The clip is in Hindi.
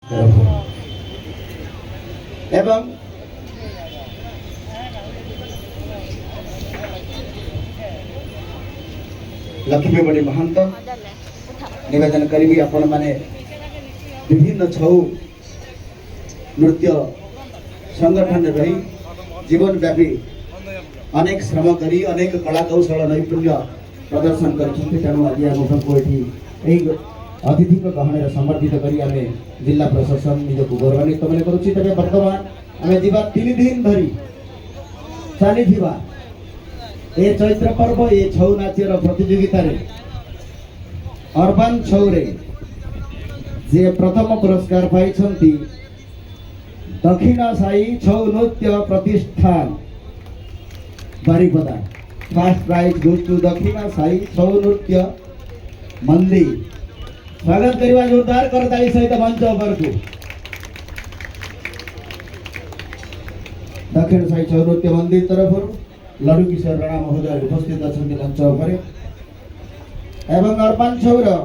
एवं लक्ष्मी बड़ी महंत निवेदन करी आपण माने विभिन्न छौ नृत्य संगठन रही जीवन व्यापी अनेक श्रम करी अनेक कला कौशल नैपुण्य प्रदर्शन करछन्ति। तेणु आज आमको ये अतिथि गहन समर्थित करी आमे जिला प्रशासन निजक गौरवान्वित मन करुछि। तबे वर्तमान आमे जीवा 3 दिन धरी चली ए चैत्र पर्व ए छौ नाचर प्रतियोगिता रे अर्बन छौ रे जे प्रथम पुरस्कार पाई दक्षिण साई छौ नृत्य प्रतिष्ठान Baripada. First prize goes to Dakshin Sai Chhau नृत्य मंदिर। स्वागत करवा जोरदार करताली सहित मंच पर को दक्षिण साई छौ नृत्य मंदिर तरफ लडू किशोर राणा महोदय उपस्थित अच्छा मंच पर एवं अर्पण छौर